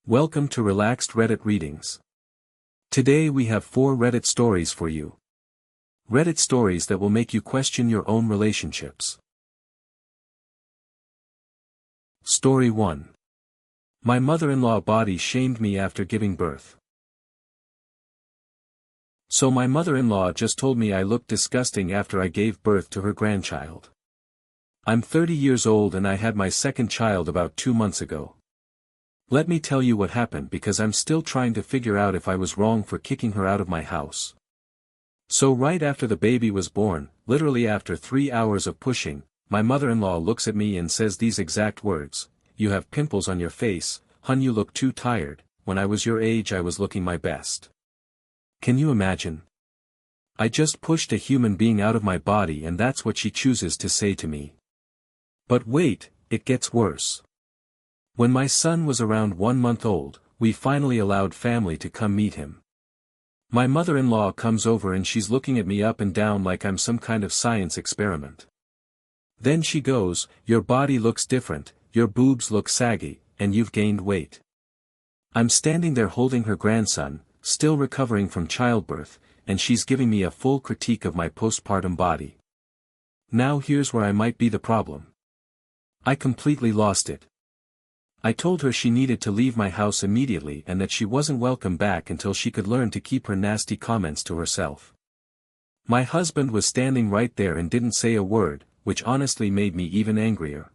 Welcome to Relaxed Reddit Readings. Today we have 4 Reddit stories for you. Reddit stories that will make you question your own relationships. Story 1. My mother-in-law body shamed me after giving birth. So my mother-in-law just told me I looked disgusting after I gave birth to her grandchild. I'm 30 years old and I had my second child about 2 months ago. Let me tell you what happened because I'm still trying to figure out if I was wrong for kicking her out of my house. So right after the baby was born, literally after 3 hours of pushing, my mother-in-law looks at me and says these exact words: "You have pimples on your face, hun, you look too tired. When I was your age I was looking my best." Can you imagine? I just pushed a human being out of my body and that's what she chooses to say to me. But wait, it gets worse. When my son was around 1 month old, we finally allowed family to come meet him. My mother-in-law comes over and she's looking at me up and down like I'm some kind of science experiment. Then she goes, "Your body looks different, your boobs look saggy, and you've gained weight." I'm standing there holding her grandson, still recovering from childbirth, and she's giving me a full critique of my postpartum body. Now here's where I might be the problem. I completely lost it. I told her she needed to leave my house immediately and that she wasn't welcome back until she could learn to keep her nasty comments to herself. My husband was standing right there and didn't say a word, which honestly made me even angrier.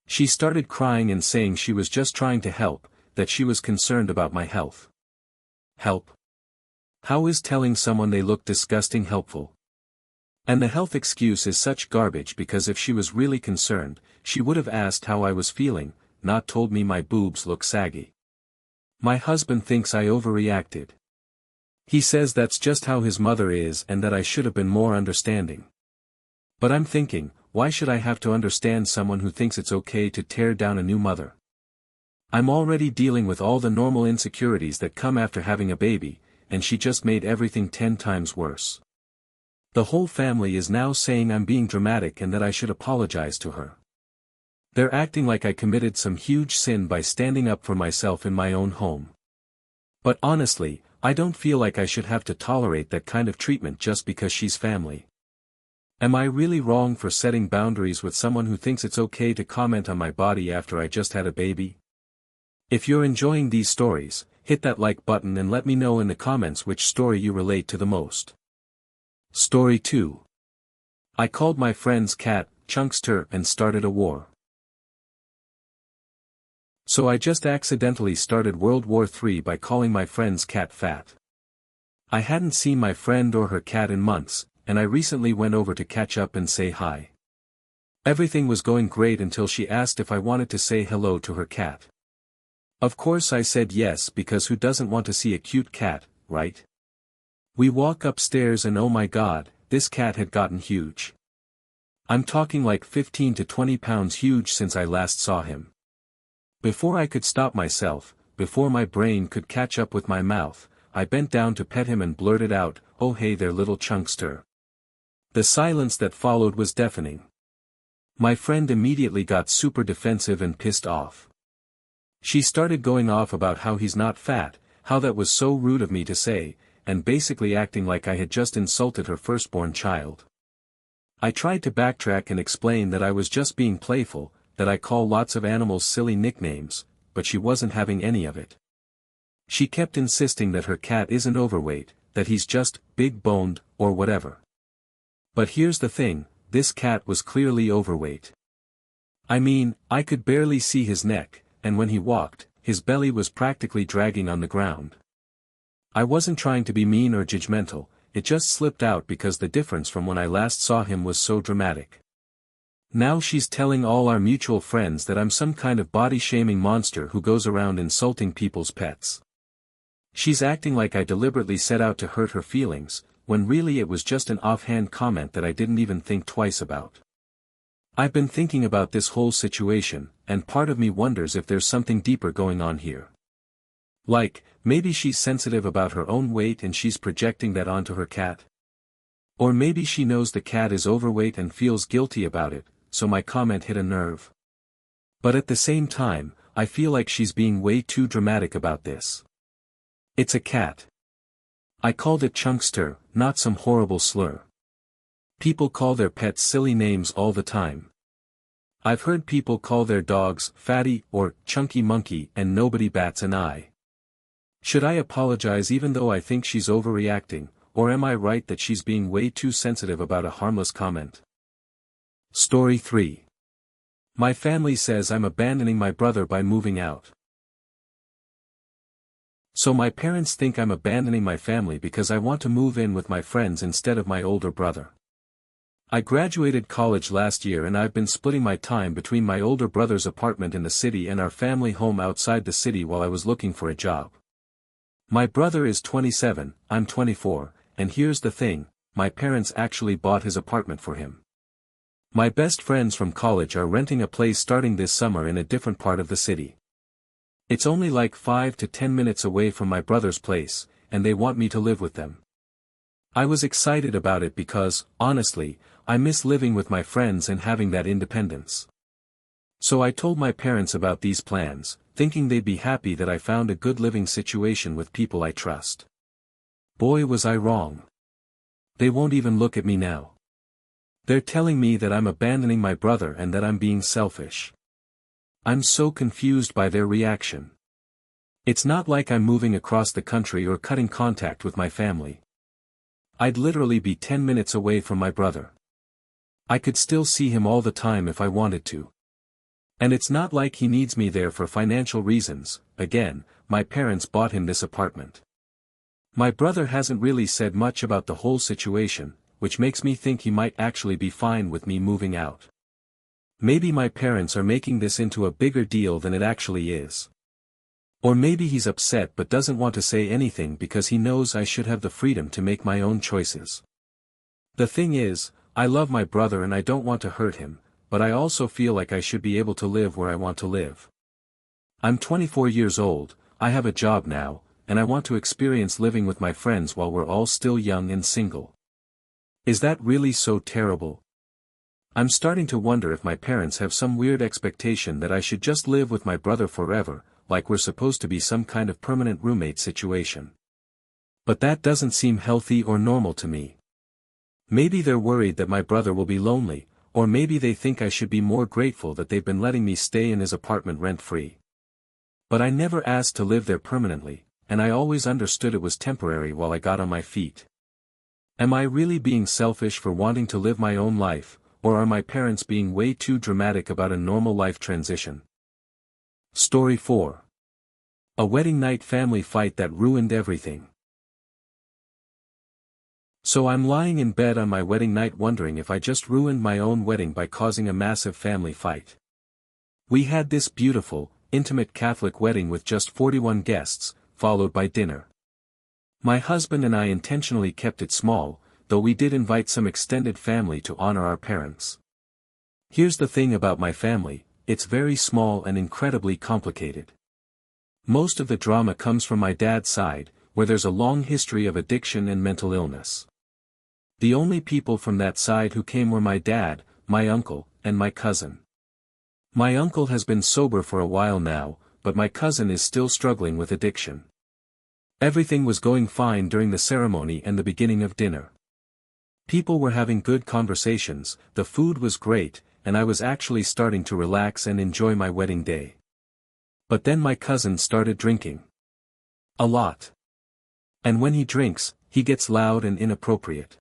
She started crying and saying she was just trying to help, that she was concerned about my health. Help? How is telling someone they look disgusting helpful? And the health excuse is such garbage because if she was really concerned, she would have asked how I was feeling, not told me my boobs look saggy. My husband thinks I overreacted. He says that's just how his mother is and that I should have been more understanding. But I'm thinking, why should I have to understand someone who thinks it's okay to tear down a new mother? I'm already dealing with all the normal insecurities that come after having a baby, and she just made everything 10 times worse. The whole family is now saying I'm being dramatic and that I should apologize to her. They're acting like I committed some huge sin by standing up for myself in my own home. But honestly, I don't feel like I should have to tolerate that kind of treatment just because she's family. Am I really wrong for setting boundaries with someone who thinks it's okay to comment on my body after I just had a baby? If you're enjoying these stories, hit that like button and let me know in the comments which story you relate to the most. Story 2. I called my friend's cat, Chunkster, and started a war. So I just accidentally started World War III by calling my friend's cat fat. I hadn't seen my friend or her cat in months, and I recently went over to catch up and say hi. Everything was going great until she asked if I wanted to say hello to her cat. Of course I said yes because who doesn't want to see a cute cat, right? We walk upstairs and oh my god, this cat had gotten huge. I'm talking like 15 to 20 pounds huge since I last saw him. Before I could stop myself, before my brain could catch up with my mouth, I bent down to pet him and blurted out, "Oh hey there little Chunkster." The silence that followed was deafening. My friend immediately got super defensive and pissed off. She started going off about how he's not fat, how that was so rude of me to say, and basically acting like I had just insulted her firstborn child. I tried to backtrack and explain that I was just being playful, that I call lots of animals silly nicknames, but she wasn't having any of it. She kept insisting that her cat isn't overweight, that he's just big-boned, or whatever. But here's the thing, this cat was clearly overweight. I mean, I could barely see his neck, and when he walked, his belly was practically dragging on the ground. I wasn't trying to be mean or judgmental, it just slipped out because the difference from when I last saw him was so dramatic. Now she's telling all our mutual friends that I'm some kind of body-shaming monster who goes around insulting people's pets. She's acting like I deliberately set out to hurt her feelings, when really it was just an offhand comment that I didn't even think twice about. I've been thinking about this whole situation, and part of me wonders if there's something deeper going on here. Like, maybe she's sensitive about her own weight and she's projecting that onto her cat. Or maybe she knows the cat is overweight and feels guilty about it, so my comment hit a nerve. But at the same time, I feel like she's being way too dramatic about this. It's a cat. I called it Chunkster, not some horrible slur. People call their pets silly names all the time. I've heard people call their dogs Fatty or Chunky Monkey and nobody bats an eye. Should I apologize even though I think she's overreacting, or am I right that she's being way too sensitive about a harmless comment? Story 3. My family says I'm abandoning my brother by moving out. So my parents think I'm abandoning my family because I want to move in with my friends instead of my older brother. I graduated college last year and I've been splitting my time between my older brother's apartment in the city and our family home outside the city while I was looking for a job. My brother is 27, I'm 24, and here's the thing, my parents actually bought his apartment for him. My best friends from college are renting a place starting this summer in a different part of the city. It's only like 5 to 10 minutes away from my brother's place, and they want me to live with them. I was excited about it because, honestly, I miss living with my friends and having that independence. So I told my parents about these plans, thinking they'd be happy that I found a good living situation with people I trust. Boy was I wrong. They won't even look at me now. They're telling me that I'm abandoning my brother and that I'm being selfish. I'm so confused by their reaction. It's not like I'm moving across the country or cutting contact with my family. I'd literally be 10 minutes away from my brother. I could still see him all the time if I wanted to. And it's not like he needs me there for financial reasons. Again, my parents bought him this apartment. My brother hasn't really said much about the whole situation, which makes me think he might actually be fine with me moving out. Maybe my parents are making this into a bigger deal than it actually is. Or maybe he's upset but doesn't want to say anything because he knows I should have the freedom to make my own choices. The thing is, I love my brother and I don't want to hurt him, but I also feel like I should be able to live where I want to live. I'm 24 years old, I have a job now, and I want to experience living with my friends while we're all still young and single. Is that really so terrible? I'm starting to wonder if my parents have some weird expectation that I should just live with my brother forever, like we're supposed to be some kind of permanent roommate situation. But that doesn't seem healthy or normal to me. Maybe they're worried that my brother will be lonely, or maybe they think I should be more grateful that they've been letting me stay in his apartment rent-free. But I never asked to live there permanently, and I always understood it was temporary while I got on my feet. Am I really being selfish for wanting to live my own life, or are my parents being way too dramatic about a normal life transition? Story 4. A wedding night family fight that ruined everything. So I'm lying in bed on my wedding night wondering if I just ruined my own wedding by causing a massive family fight. We had this beautiful, intimate Catholic wedding with just 41 guests, followed by dinner. My husband and I intentionally kept it small, though we did invite some extended family to honor our parents. Here's the thing about my family, it's very small and incredibly complicated. Most of the drama comes from my dad's side, where there's a long history of addiction and mental illness. The only people from that side who came were my dad, my uncle, and my cousin. My uncle has been sober for a while now, but my cousin is still struggling with addiction. Everything was going fine during the ceremony and the beginning of dinner. People were having good conversations, the food was great, and I was actually starting to relax and enjoy my wedding day. But then my cousin started drinking. A lot. And when he drinks, he gets loud and inappropriate.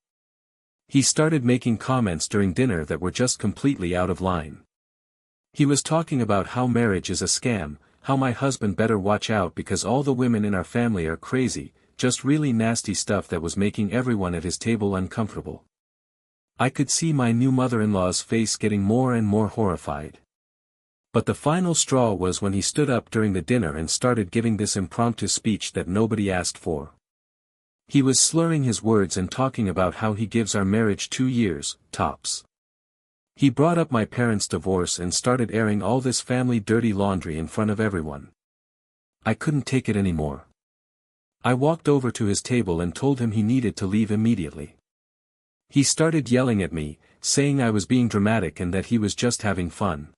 He started making comments during dinner that were just completely out of line. He was talking about how marriage is a scam, how my husband better watch out because all the women in our family are crazy, just really nasty stuff that was making everyone at his table uncomfortable. I could see my new mother-in-law's face getting more and more horrified. But the final straw was when he stood up during the dinner and started giving this impromptu speech that nobody asked for. He was slurring his words and talking about how he gives our marriage 2 years, tops. He brought up my parents' divorce and started airing all this family dirty laundry in front of everyone. I couldn't take it anymore. I walked over to his table and told him he needed to leave immediately. He started yelling at me, saying I was being dramatic and that he was just having fun.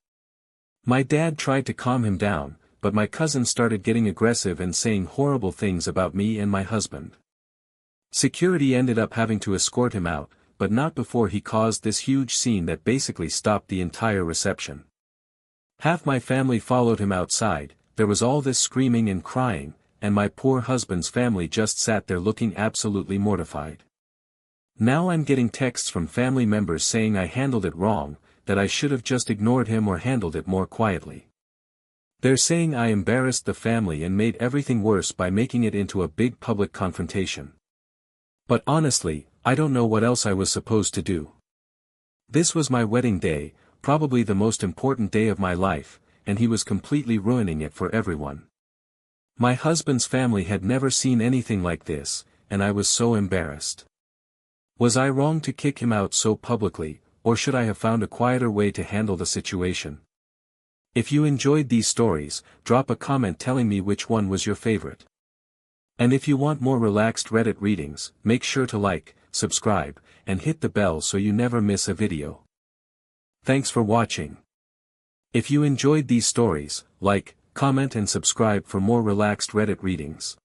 My dad tried to calm him down, but my cousin started getting aggressive and saying horrible things about me and my husband. Security ended up having to escort him out, but not before he caused this huge scene that basically stopped the entire reception. Half my family followed him outside, there was all this screaming and crying, and my poor husband's family just sat there looking absolutely mortified. Now I'm getting texts from family members saying I handled it wrong, that I should have just ignored him or handled it more quietly. They're saying I embarrassed the family and made everything worse by making it into a big public confrontation. But honestly, I don't know what else I was supposed to do. This was my wedding day, probably the most important day of my life, and he was completely ruining it for everyone. My husband's family had never seen anything like this, and I was so embarrassed. Was I wrong to kick him out so publicly, or should I have found a quieter way to handle the situation? If you enjoyed these stories, drop a comment telling me which one was your favorite. And if you want more relaxed Reddit readings, make sure to like, subscribe, and hit the bell so you never miss a video. Thanks for watching. If you enjoyed these stories, like, comment and subscribe for more relaxed Reddit readings.